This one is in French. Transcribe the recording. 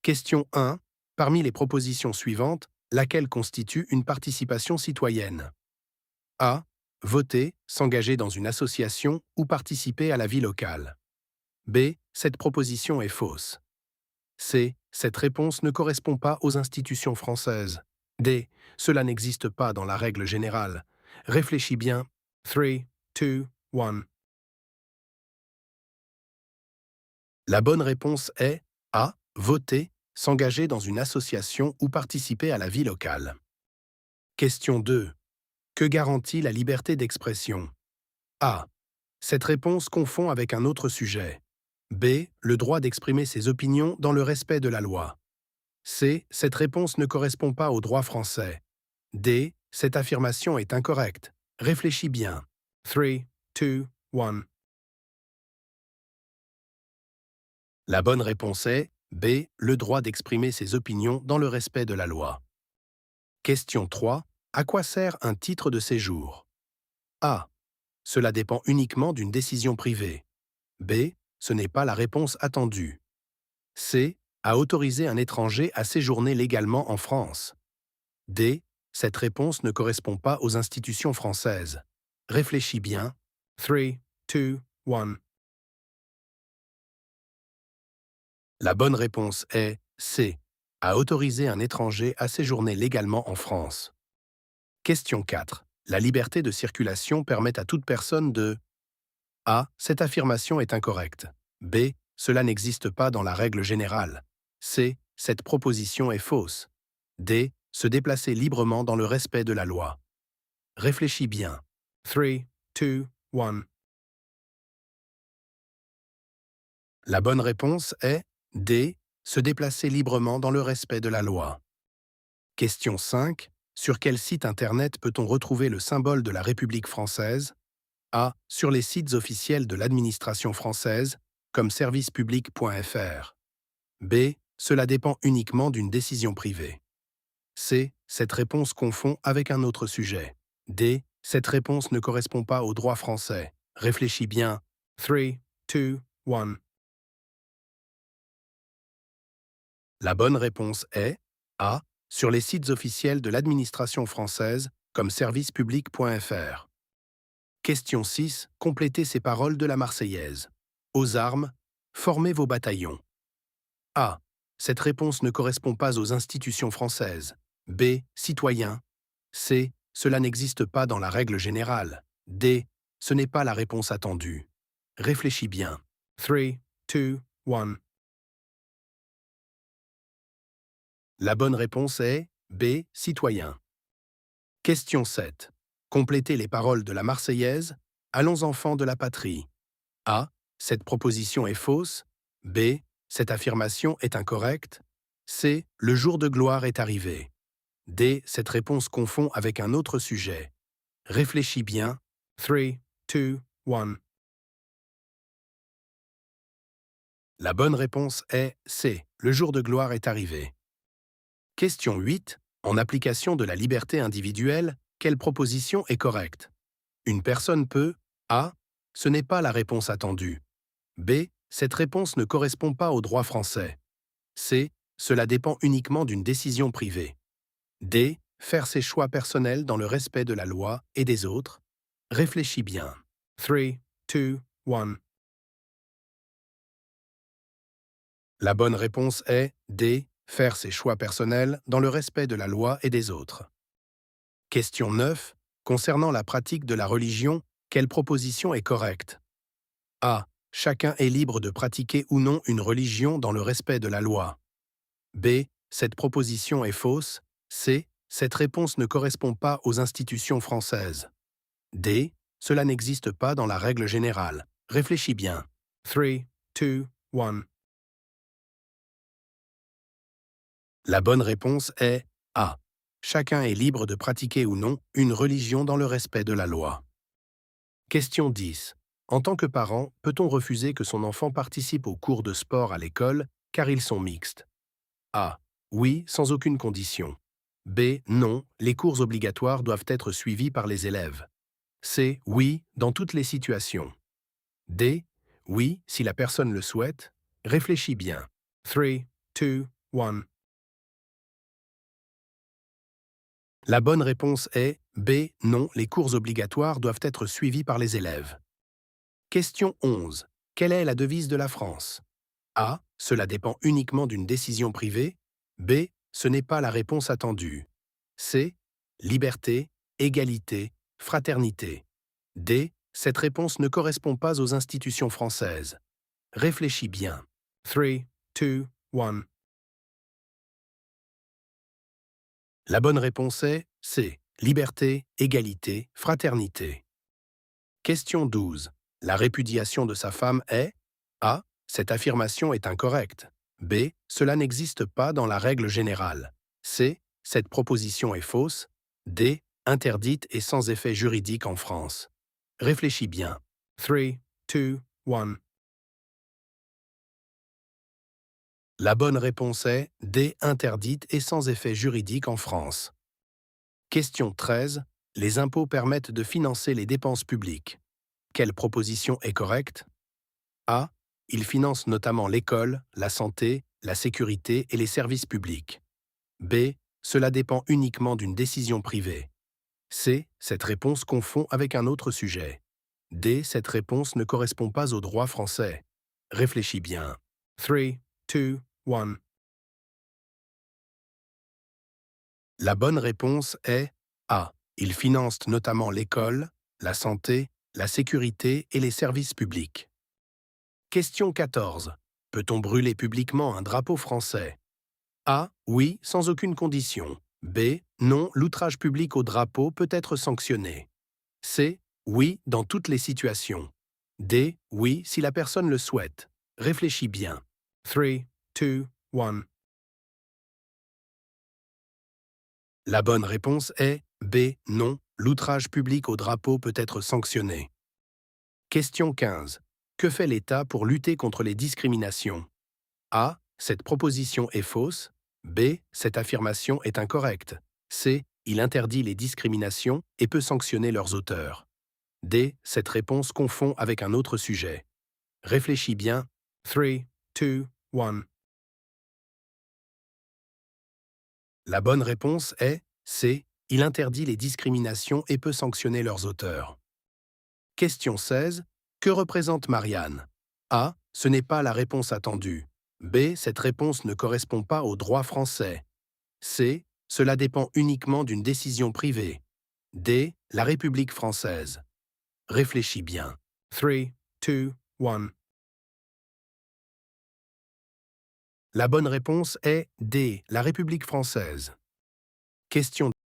Question 1. Parmi les propositions suivantes, laquelle constitue une participation citoyenne? A. Voter, s'engager dans une association ou participer à la vie locale. B. Cette proposition est fausse. C. Cette réponse ne correspond pas aux institutions françaises. D. Cela n'existe pas dans la règle générale. Réfléchis bien. 3, 2, 1. La bonne réponse est A. Voter, s'engager dans une association ou participer à la vie locale. Question 2. Que garantit la liberté d'expression? A. Cette réponse confond avec un autre sujet. B. Le droit d'exprimer ses opinions dans le respect de la loi. C. Cette réponse ne correspond pas au droit français. D. Cette affirmation est incorrecte. Réfléchis bien. 3, 2, 1. La bonne réponse est B. Le droit d'exprimer ses opinions dans le respect de la loi. Question 3. À quoi sert un titre de séjour? A. Cela dépend uniquement d'une décision privée. B. Ce n'est pas la réponse attendue. C. À autoriser un étranger à séjourner légalement en France. D. Cette réponse ne correspond pas aux institutions françaises. Réfléchis bien. 3, 2, 1. La bonne réponse est C. À autoriser un étranger à séjourner légalement en France. Question 4. La liberté de circulation permet à toute personne de A. Cette affirmation est incorrecte. B. Cela n'existe pas dans la règle générale. C. Cette proposition est fausse. D. Se déplacer librement dans le respect de la loi. Réfléchis bien. 3, 2, 1. La bonne réponse est D. Se déplacer librement dans le respect de la loi. Question 5. Sur quel site Internet peut-on retrouver le symbole de la République française? A. Sur les sites officiels de l'administration française, comme servicepublic.fr. B. Cela dépend uniquement d'une décision privée. C. Cette réponse confond avec un autre sujet. D. Cette réponse ne correspond pas au droit français. Réfléchis bien. 3, 2, 1. La bonne réponse est A. Sur les sites officiels de l'administration française, comme servicepublic.fr. Question 6. Complétez ces paroles de la Marseillaise. Aux armes, formez vos bataillons. A. Cette réponse ne correspond pas aux institutions françaises. B. Citoyens. C. Cela n'existe pas dans la règle générale. D. Ce n'est pas la réponse attendue. Réfléchis bien. 3, 2, 1. La bonne réponse est B. Citoyens. Question 7. Complétez les paroles de la Marseillaise. Allons enfants de la patrie. A. Cette proposition est fausse. B. Cette affirmation est incorrecte. C. Le jour de gloire est arrivé. D. Cette réponse confond avec un autre sujet. Réfléchis bien. 3, 2, 1. La bonne réponse est C. Le jour de gloire est arrivé. Question 8. En application de la liberté individuelle, quelle proposition est correcte? Une personne peut A. Ce n'est pas la réponse attendue. B. Cette réponse ne correspond pas au droit français. C. Cela dépend uniquement d'une décision privée. D. Faire ses choix personnels dans le respect de la loi et des autres. Réfléchis bien. 3, 2, 1. La bonne réponse est D. Faire ses choix personnels dans le respect de la loi et des autres. Question 9. Concernant la pratique de la religion, quelle proposition est correcte? A. Chacun est libre de pratiquer ou non une religion dans le respect de la loi. B. Cette proposition est fausse. C. Cette réponse ne correspond pas aux institutions françaises. D. Cela n'existe pas dans la règle générale. Réfléchis bien. 3, 2, 1. La bonne réponse est A. Chacun est libre de pratiquer ou non une religion dans le respect de la loi. Question 10. En tant que parent, peut-on refuser que son enfant participe aux cours de sport à l'école car ils sont mixtes? A. Oui, sans aucune condition. B. Non, les cours obligatoires doivent être suivis par les élèves. C. Oui, dans toutes les situations. D. Oui, si la personne le souhaite. Réfléchis bien. 3, 2, 1. La bonne réponse est B. Non, les cours obligatoires doivent être suivis par les élèves. Question 11. Quelle est la devise de la France? A. Cela dépend uniquement d'une décision privée. B. Ce n'est pas la réponse attendue. C. Liberté, égalité, fraternité. D. Cette réponse ne correspond pas aux institutions françaises. Réfléchis bien. 3, 2, 1. La bonne réponse est C. Liberté, égalité, fraternité. Question 12. La répudiation de sa femme est A. Cette affirmation est incorrecte. B. Cela n'existe pas dans la règle générale. C. Cette proposition est fausse. D. Interdite et sans effet juridique en France. Réfléchis bien. 3, 2, 1. La bonne réponse est D. Interdite et sans effet juridique en France. Question 13. Les impôts permettent de financer les dépenses publiques. Quelle proposition est correcte? A. Ils financent notamment l'école, la santé, la sécurité et les services publics. B. Cela dépend uniquement d'une décision privée. C. Cette réponse confond avec un autre sujet. D. Cette réponse ne correspond pas au droit français. Réfléchis bien. 3, 2, 1. La bonne réponse est A. Ils financent notamment l'école, la santé, la sécurité et les services publics. Question 14. Peut-on brûler publiquement un drapeau français? A. Oui, sans aucune condition. B. Non, l'outrage public au drapeau peut être sanctionné. C. Oui, dans toutes les situations. D. Oui, si la personne le souhaite. Réfléchis bien. 3, 2, 1. La bonne réponse est B. Non, l'outrage public au drapeau peut être sanctionné. Question 15. Que fait l'État pour lutter contre les discriminations? A. Cette proposition est fausse. B. Cette affirmation est incorrecte. C. Il interdit les discriminations et peut sanctionner leurs auteurs. D. Cette réponse confond avec un autre sujet. Réfléchis bien. 3, 2, 1. La bonne réponse est C. Il interdit les discriminations et peut sanctionner leurs auteurs. Question 16. Que représente Marianne? A. Ce n'est pas la réponse attendue. B. Cette réponse ne correspond pas au droit français. C. Cela dépend uniquement d'une décision privée. D. La République française. Réfléchis bien. 3, 2, 1. La bonne réponse est D. La République française. Question